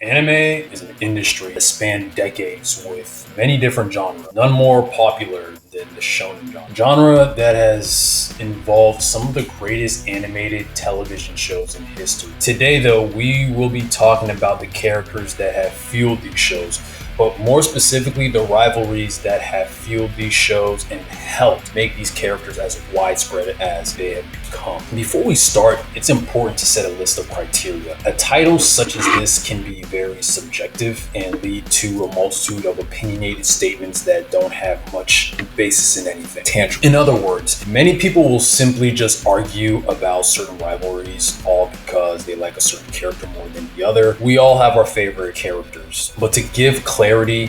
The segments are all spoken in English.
Anime is an industry that spanned decades with many different genres, none more popular than the shonen genre that has involved some of the greatest animated television shows in history. Today, though, we will be talking about the characters that have fueled these shows, but more specifically, the rivalries that have fueled these shows and helped make these characters as widespread as they have become. Before we start, it's important to set a list of criteria. A title such as this can be very subjective and lead to a multitude of opinionated statements that don't have much basis in anything tangible. In other words, many people will simply just argue about certain rivalries all because they like a certain character more than the other. We all have our favorite characters, but to give clarity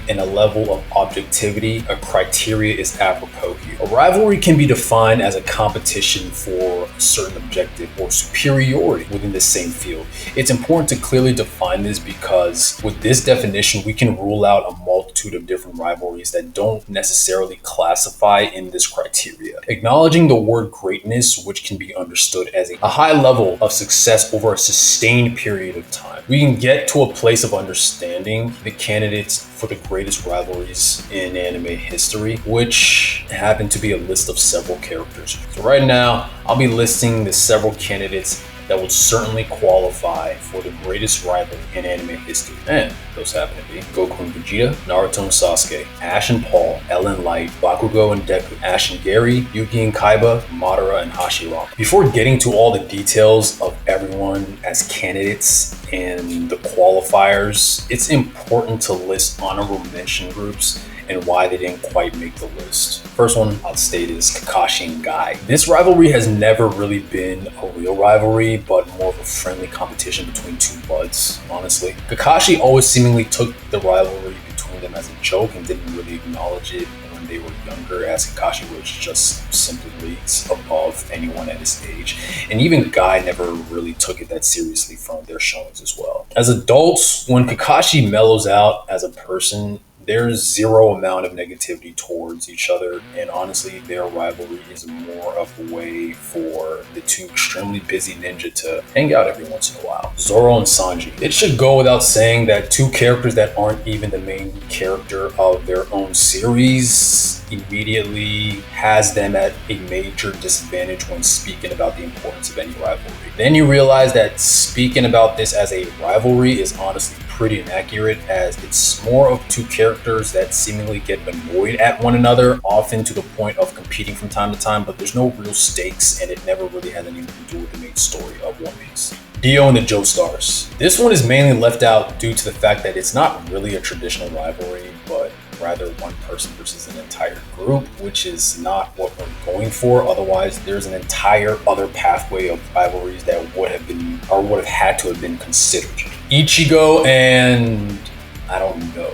and a level of objectivity, a criteria is apropos here. A rivalry can be defined as a competition for a certain objective or superiority within the same field. It's important to clearly define this because with this definition, we can rule out a multitude of different rivalries that don't necessarily classify in this criteria. Acknowledging the word greatness, which can be understood as a high level of success over a sustained period of time, we can get to a place of understanding the candidates for the greatest rivalries in anime history, which happen to be a list of several characters. So right now, I'll be listing the several candidates that would certainly qualify for the greatest rivalry in anime history. And those happen to be Goku and Vegeta, Naruto and Sasuke, Ash and Paul, L and Light, Bakugo and Deku, Ash and Gary, Yugi and Kaiba, Madara and Hashirama. Before getting to all the details of everyone as candidates and the qualifiers, it's important to list honorable mention groups and why they didn't quite make the list. First one I'll state is Kakashi and Guy. This rivalry has never really been a real rivalry, but more of a friendly competition between two buds, honestly. Kakashi always seemingly took the rivalry between them as a joke and didn't really acknowledge it when they were younger, as Kakashi was just simply leagues above anyone at his age. And even Guy never really took it that seriously from their showings as well. As adults, when Kakashi mellows out as a person, there's zero amount of negativity towards each other, and honestly, their rivalry is more of a way for the two extremely busy ninja to hang out every once in a while. Zoro and Sanji. It should go without saying that two characters that aren't even the main character of their own series immediately has them at a major disadvantage when speaking about the importance of any rivalry. Then you realize that speaking about this as a rivalry is honestly pretty inaccurate, as it's more of two characters that seemingly get annoyed at one another, often to the point of competing from time to time, but there's no real stakes and it never really has anything to do with the main story of One Piece. Dio and the Joestars. This one is mainly left out due to the fact that it's not really a traditional rivalry, but rather one person versus an entire group, which is not what we're going for. Otherwise, there's an entire other pathway of rivalries that would have been, or would have had to have been considered. Ichigo and I don't know.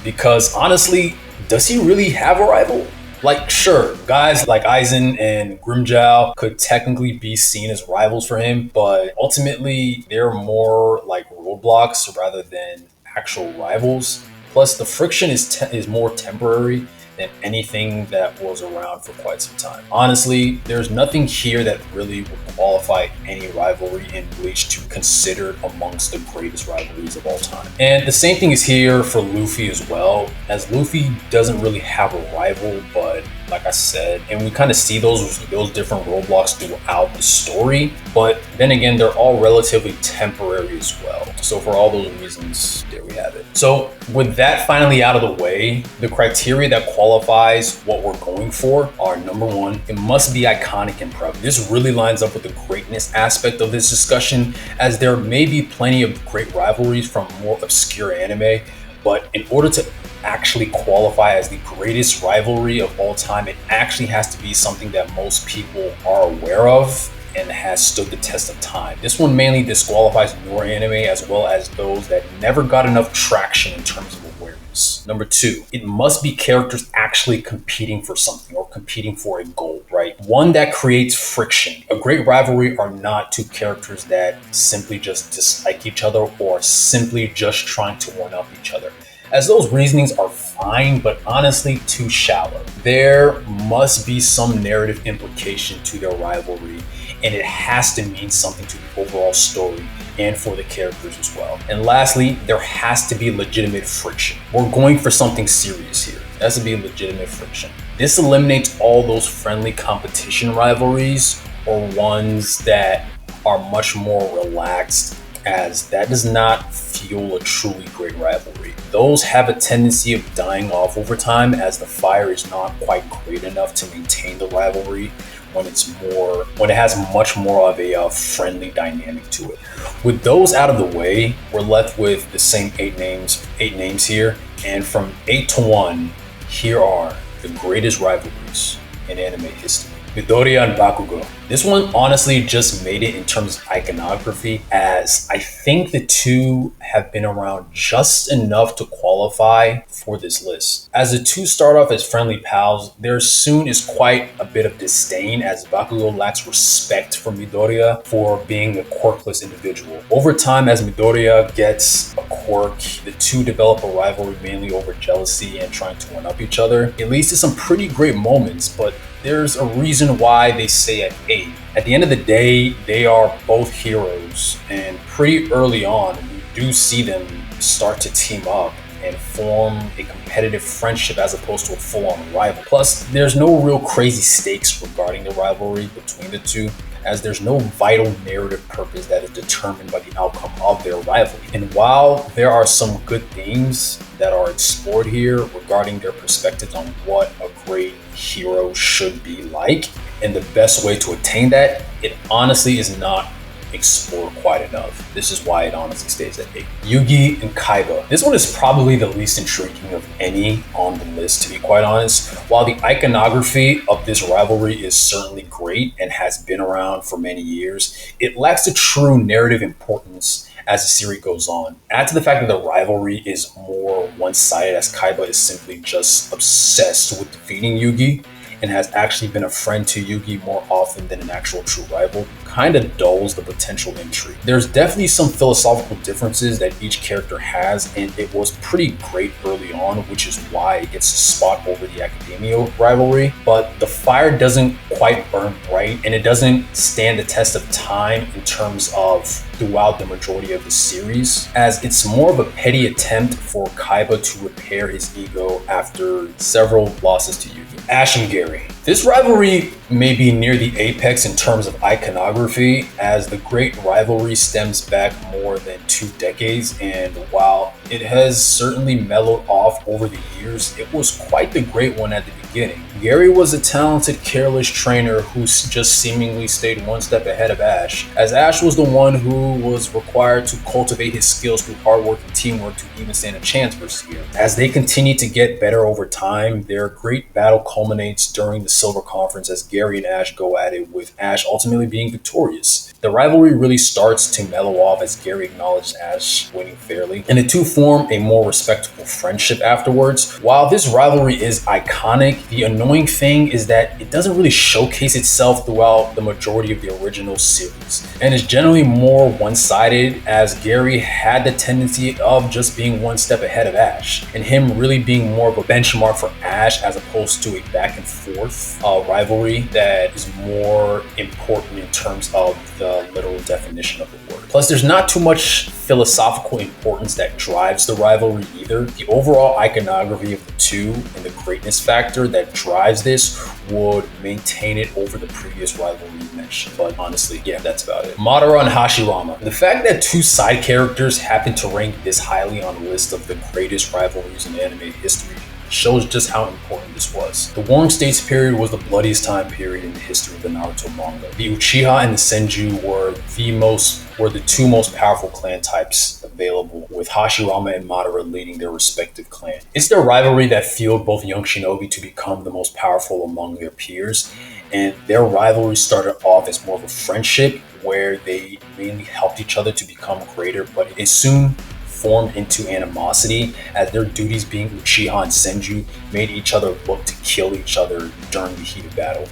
Because honestly, does he really have a rival? Like, sure, guys like Aizen and Grimmjow could technically be seen as rivals for him, but ultimately they're more like roadblocks rather than actual rivals. Plus, the friction is more temporary than anything that was around for quite some time. Honestly, there's nothing here that really would qualify any rivalry in Bleach to consider amongst the greatest rivalries of all time. And the same thing is here for Luffy as well, as Luffy doesn't really have a rival, but like I said, and we kind of see those different roadblocks throughout the story, but then again, they're all relatively temporary as well. So for all those reasons, there we have it. So with that finally out of the way, the criteria that qualifies what we're going for are: number one, it must be iconic and prevalent. This really lines up with the greatness aspect of this discussion, as there may be plenty of great rivalries from more obscure anime, but in order to actually qualify as the greatest rivalry of all time, it actually has to be something that most people are aware of and has stood the test of time. This one mainly disqualifies newer anime as well as those that never got enough traction in terms of awareness. Number two, it must be characters actually competing for something or competing for a goal, right? One that creates friction. A great rivalry are not two characters that simply just dislike each other or simply just trying to one-up each other, as those reasonings are fine, but honestly too shallow. There must be some narrative implication to their rivalry, and it has to mean something to the overall story and for the characters as well. And lastly, there has to be legitimate friction. We're going for something serious here. There has to be legitimate friction. This eliminates all those friendly competition rivalries or ones that are much more relaxed, as that does not fuel a truly great rivalry. Those have a tendency of dying off over time, as the fire is not quite great enough to maintain the rivalry when it has much more of a friendly dynamic to it. With those out of the way, we're left with the same eight names here, and from 8 to 1, here are the greatest rivalries in anime history. Midoriya and Bakugo. This one honestly just made it in terms of iconography, as I think the two have been around just enough to qualify for this list. As the two start off as friendly pals, there soon is quite a bit of disdain, as Bakugo lacks respect for Midoriya for being a quirkless individual. Over time, as Midoriya gets a quirk, the two develop a rivalry mainly over jealousy and trying to one-up each other. It leads to some pretty great moments, but there's a reason why they say at 8. At the end of the day, they are both heroes, and pretty early on, we do see them start to team up and form a competitive friendship as opposed to a full-on rival. Plus, there's no real crazy stakes regarding the rivalry between the two, as there's no vital narrative purpose that is determined by the outcome of their rivalry. And while there are some good themes that are explored here regarding their perspectives on what a great hero should be like and the best way to attain that, it honestly is not explored quite enough. This is why it honestly stays at 8. Yugi and Kaiba. This one is probably the least intriguing of any on the list, to be quite honest. While the iconography of this rivalry is certainly great and has been around for many years, it lacks the true narrative importance as the series goes on. Add to the fact that the rivalry is more one-sided, as Kaiba is simply just obsessed with defeating Yugi and has actually been a friend to Yugi more often than an actual true rival, kind of dulls the potential intrigue. There's definitely some philosophical differences that each character has, and it was pretty great early on, which is why it gets a spot over the Academia rivalry. But the fire doesn't quite burn bright, and it doesn't stand the test of time in terms of throughout the majority of the series, as it's more of a petty attempt for Kaiba to repair his ego after several losses to Yugi. Ash and Gary. This rivalry may be near the apex in terms of iconography, as the great rivalry stems back more than 2 decades, and while it has certainly mellowed off over the years, it was quite the great one at the beginning. Gary was a talented, careless trainer who just seemingly stayed one step ahead of Ash, as Ash was the one who was required to cultivate his skills through hard work and teamwork to even stand a chance versus Gary. As they continue to get better over time, their great battle culminates during the Silver Conference, as Gary and Ash go at it, with Ash ultimately being victorious. The rivalry really starts to mellow off as Gary acknowledges Ash winning fairly, and the two form a more respectable friendship afterwards. While this rivalry is iconic, the annoying thing is that it doesn't really showcase itself throughout the majority of the original series, and is generally more one-sided, as Gary had the tendency of just being one step ahead of Ash, and him really being more of a benchmark for Ash as opposed to a back and forth rivalry that is more important in terms of the literal definition of the word. Plus, there's not too much philosophical importance that drives the rivalry either. The overall iconography of the two and the greatness factor that drives this would maintain it over the previous rivalry you mentioned. But honestly, yeah, that's about it. Madara and Hashirama. The fact that 2 side characters happen to rank this highly on the list of the greatest rivalries in anime history shows just how important this was. The Warring States period was the bloodiest time period in the history of the Naruto manga. The Uchiha and the Senju were the 2 most powerful clan types available, with Hashirama and Madara leading their respective clan. It's their rivalry that fueled both young shinobi to become the most powerful among their peers, and their rivalry started off as more of a friendship where they mainly helped each other to become greater, but it soon formed into animosity, as their duties being Uchiha and Senju made each other look to kill each other during the heat of battle.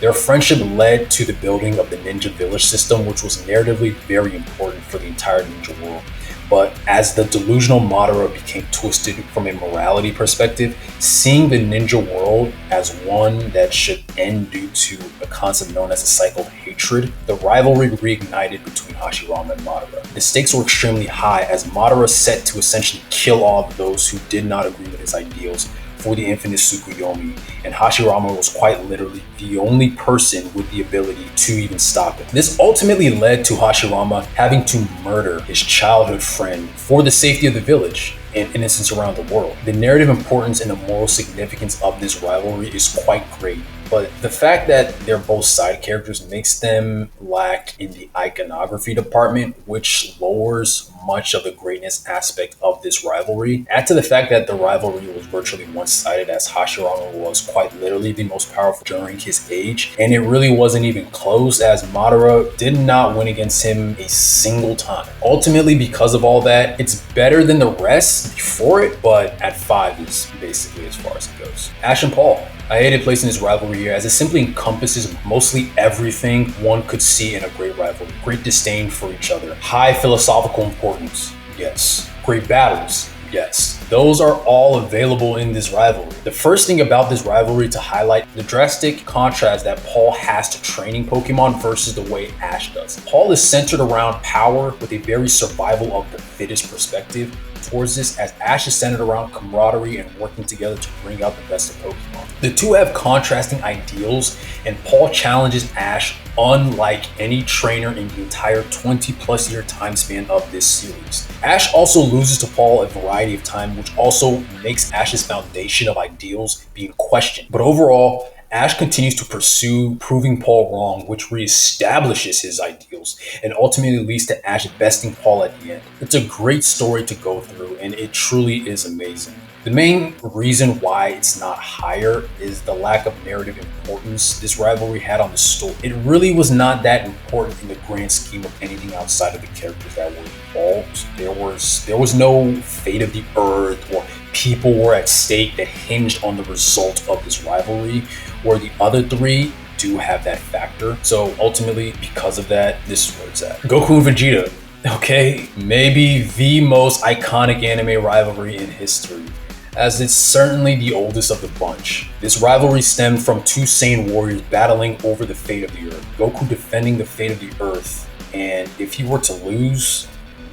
Their friendship led to the building of the ninja village system, which was narratively very important for the entire ninja world. But as the delusional Madara became twisted from a morality perspective, seeing the ninja world as one that should end due to a concept known as a cycle of hatred, the rivalry reignited between Hashirama and Madara. The stakes were extremely high as Madara set to essentially kill all of those who did not agree with his ideals for the infinite Tsukuyomi, and Hashirama was quite literally the only person with the ability to even stop it. This ultimately led to Hashirama having to murder his childhood friend for the safety of the village and innocence around the world. The narrative importance and the moral significance of this rivalry is quite great, but the fact that they're both side characters makes them lack in the iconography department, which lowers much of the greatness aspect of this rivalry. Add to the fact that the rivalry was virtually one-sided, as Hashirama was quite literally the most powerful during his age, and it really wasn't even close, as Madara did not win against him a single time. Ultimately, because of all that, it's better than the rest before it, but at 5 is basically as far as it goes. Ash and Paul. I hated placing this rivalry here as it simply encompasses mostly everything one could see in a great rivalry. Great disdain for each other, high philosophical importance, yes. Great battles, yes. Those are all available in this rivalry. The first thing about this rivalry to highlight the drastic contrast that Paul has to training Pokemon versus the way Ash does. Paul is centered around power with a very survival of the fittest perspective towards this, as Ash is centered around camaraderie and working together to bring out the best of Pokemon. The two have contrasting ideals, and Paul challenges Ash unlike any trainer in the entire 20+ year time span of this series. Ash also loses to Paul a variety of times, which also makes Ash's foundation of ideals being questioned. But overall, Ash continues to pursue proving Paul wrong, which reestablishes his ideals and ultimately leads to Ash besting Paul at the end. It's a great story to go through, and it truly is amazing. The main reason why it's not higher is the lack of narrative importance this rivalry had on the story. It really was not that important in the grand scheme of anything outside of the characters that were involved. There was no fate of the earth or people were at stake that hinged on the result of this rivalry, where the other three do have that factor. So ultimately, because of that, this is where it's at. Goku and Vegeta, okay? Maybe the most iconic anime rivalry in history, as it's certainly the oldest of the bunch. This rivalry stemmed from two Saiyan warriors battling over the fate of the Earth. Goku defending the fate of the Earth, and if he were to lose,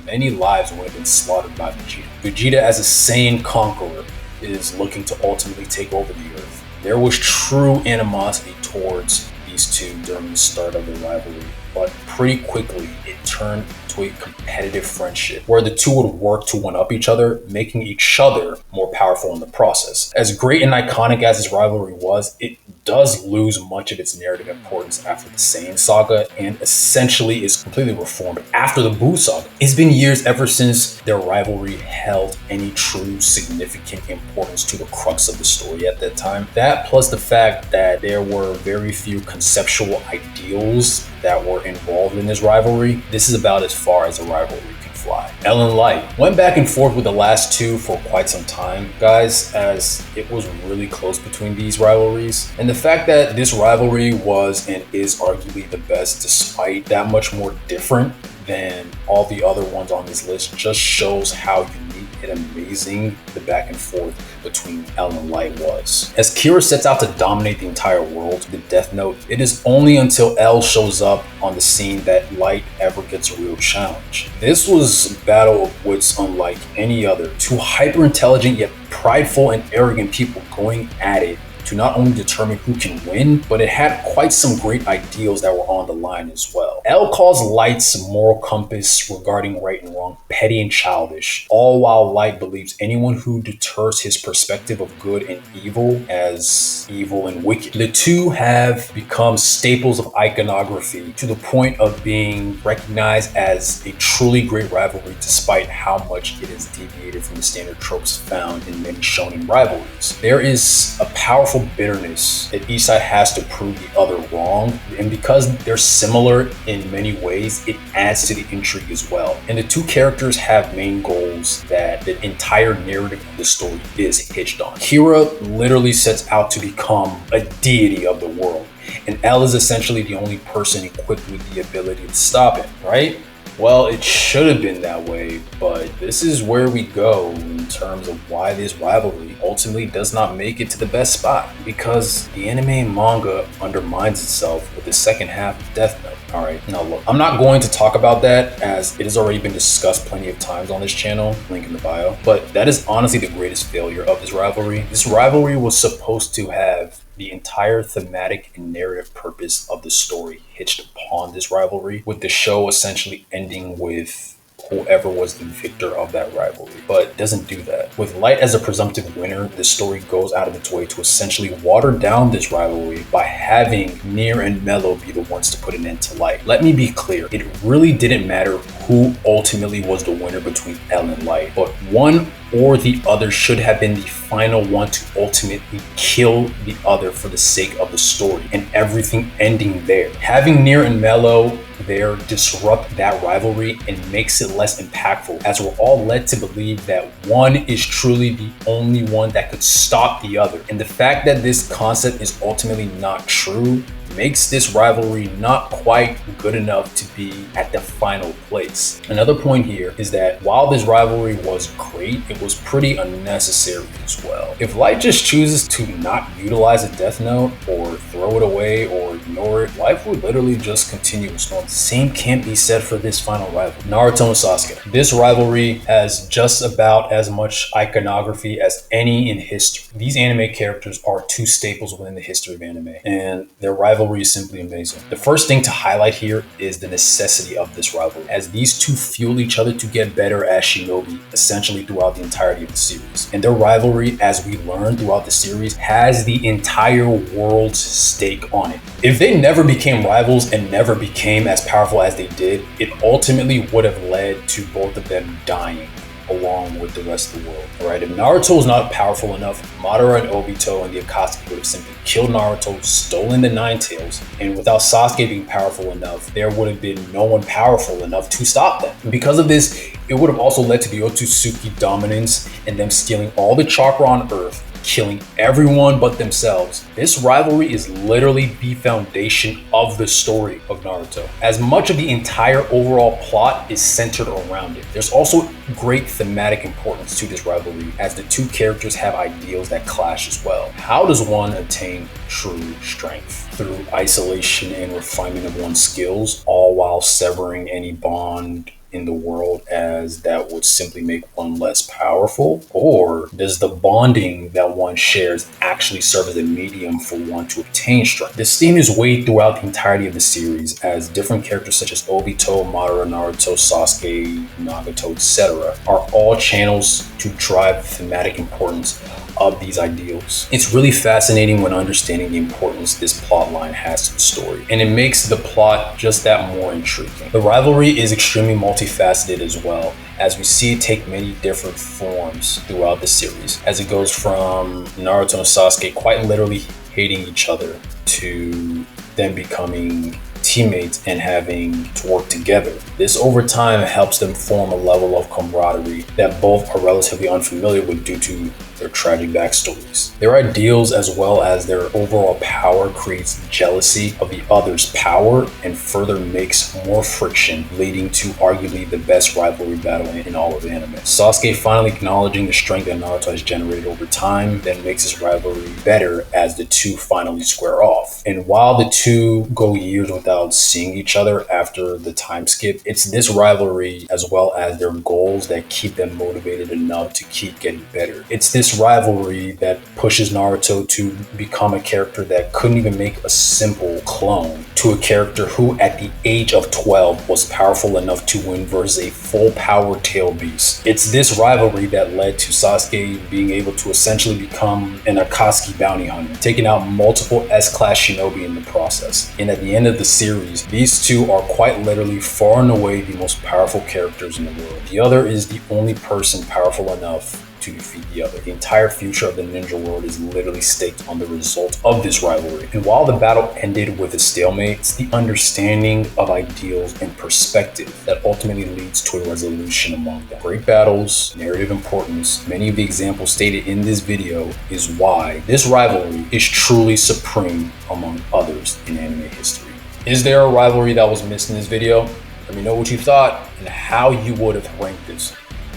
many lives would have been slaughtered by Vegeta. Vegeta, as a Saiyan conqueror, is looking to ultimately take over the Earth. There was true animosity towards these two during the start of the rivalry, but pretty quickly it turned to a competitive friendship where the two would work to one-up each other, making each other more powerful in the process. As great and iconic as this rivalry was, it does lose much of its narrative importance after the Saiyan saga, and essentially is completely reformed after the Buu saga. It's been years ever since their rivalry held any true significant importance to the crux of the story at that time. That plus the fact that there were very few conceptual ideals that were involved in this rivalry, this is about as far as a rivalry can fly. L and Light went back and forth with the last two for quite some time, guys, as it was really close between these rivalries. And the fact that this rivalry was and is arguably the best despite that much more different than all the other ones on this list just shows how unique and amazing the back and forth between L and Light was. As Kira sets out to dominate the entire world, the Death Note, it is only until L shows up on the scene that Light ever gets a real challenge. This was a battle of wits unlike any other. Two hyper-intelligent yet prideful and arrogant people going at it to not only determine who can win, but it had quite some great ideals that were on the line as well. L calls Light's moral compass regarding right and wrong petty and childish, all while Light believes anyone who deters his perspective of good and evil as evil and wicked. The two have become staples of iconography to the point of being recognized as a truly great rivalry despite how much it has deviated from the standard tropes found in many shonen rivalries. There is a powerful bitterness that each side has to prove the other wrong, and because they're similar in many ways, it adds to the intrigue as well. And the two characters have main goals that the entire narrative of the story is hitched on. Kira literally sets out to become a deity of the world, and L is essentially the only person equipped with the ability to stop him, right? Well, it should have been that way, but this is where we go in terms of why this rivalry ultimately does not make it to the best spot, because the anime and manga undermines itself with the second half of Death Note. Alright, now look, I'm not going to talk about that as it has already been discussed plenty of times on this channel, link in the bio, but that is honestly the greatest failure of this rivalry. This rivalry was supposed to have the entire thematic and narrative purpose of the story hitched upon this rivalry, with the show essentially ending with whoever was the victor of that rivalry, but it doesn't do that. With Light as a presumptive winner, the story goes out of its way to essentially water down this rivalry by having Near and Mellow be the ones to put an end to Light. Let me be clear, it really didn't matter who ultimately was the winner between L and Light, but one or the other should have been the final one to ultimately kill the other for the sake of the story, and everything ending there. Having Near and Mellow there disrupt that rivalry and makes it less impactful, as we're all led to believe that one is truly the only one that could stop the other. And the fact that this concept is ultimately not true makes this rivalry not quite good enough to be at the final place. Another point here is that while this rivalry was great, it was pretty unnecessary as well. If Light just chooses to not utilize a Death Note or throw it away or ignore it, life would literally just continue its normal. The same can't be said for this final rival, Naruto and Sasuke. This rivalry has just about as much iconography as any in history. These anime characters are two staples within the history of anime, and their rivalry is simply amazing. The first thing to highlight here is the necessity of this rivalry, as these two fuel each other to get better as shinobi essentially throughout the entirety of the series. And their rivalry, as we learn throughout the series, has the entire world's stake on it. If they never became rivals and never became as powerful as they did, it ultimately would have led to both of them dying along with the rest of the world. Alright, if Naruto was not powerful enough, Madara and Obito and the Akatsuki would have simply killed Naruto, stolen the Nine Tails, and without Sasuke being powerful enough, there would have been no one powerful enough to stop them. And because of this, it would have also led to the Otsutsuki dominance and them stealing all the chakra on Earth, killing everyone but themselves. This rivalry is literally the foundation of the story of Naruto, as much of the entire overall plot is centered around it. There's also great thematic importance to this rivalry, as the two characters have ideals that clash as well. How does one attain true strength? Through isolation and refinement of one's skills, all while severing any bond in the world as that would simply make one less powerful? Or does the bonding that one shares actually serve as a medium for one to obtain strength? This theme is weighed throughout the entirety of the series, as different characters such as Obito, Madara, Naruto, Sasuke, Nagato, etc. are all channels to drive the thematic importance of these ideals. It's really fascinating when understanding the importance this plot line has to the story, and it makes the plot just that more intriguing. The rivalry is extremely multifaceted as well, as we see it take many different forms throughout the series, as it goes from Naruto and Sasuke quite literally hating each other to them becoming teammates and having to work together. This over time helps them form a level of camaraderie that both are relatively unfamiliar with due to their tragic backstories. Their ideals as well as their overall power creates jealousy of the other's power and further makes more friction, leading to arguably the best rivalry battle in all of anime. Sasuke finally acknowledging the strength that Naruto has generated over time then makes this rivalry better as the two finally square off. And while the two go years without seeing each other after the time skip, it's this rivalry as well as their goals that keep them motivated enough to keep getting better. It's this rivalry that pushes Naruto to become a character that couldn't even make a simple clone to a character who at the age of 12 was powerful enough to win versus a full power tail beast. It's this rivalry that led to Sasuke being able to essentially become an Akatsuki bounty hunter, taking out multiple S-class shinobi in the process. And at the end of the series, these two are quite literally far and away the most powerful characters in the world. The other is the only person powerful enough to defeat the other. The entire future of the ninja world is literally staked on the result of this rivalry. And while the battle ended with a stalemate, it's the understanding of ideals and perspective that ultimately leads to a resolution among them. Great battles, narrative importance, many of the examples stated in this video is why this rivalry is truly supreme among others in anime history. Is there a rivalry that was missed in this video? Let me know what you thought and how you would have ranked this.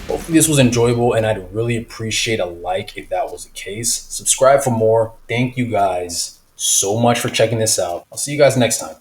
Hopefully this was enjoyable, and I'd really appreciate a like if that was the case. Subscribe for more. Thank you guys so much for checking this out. I'll see you guys next time.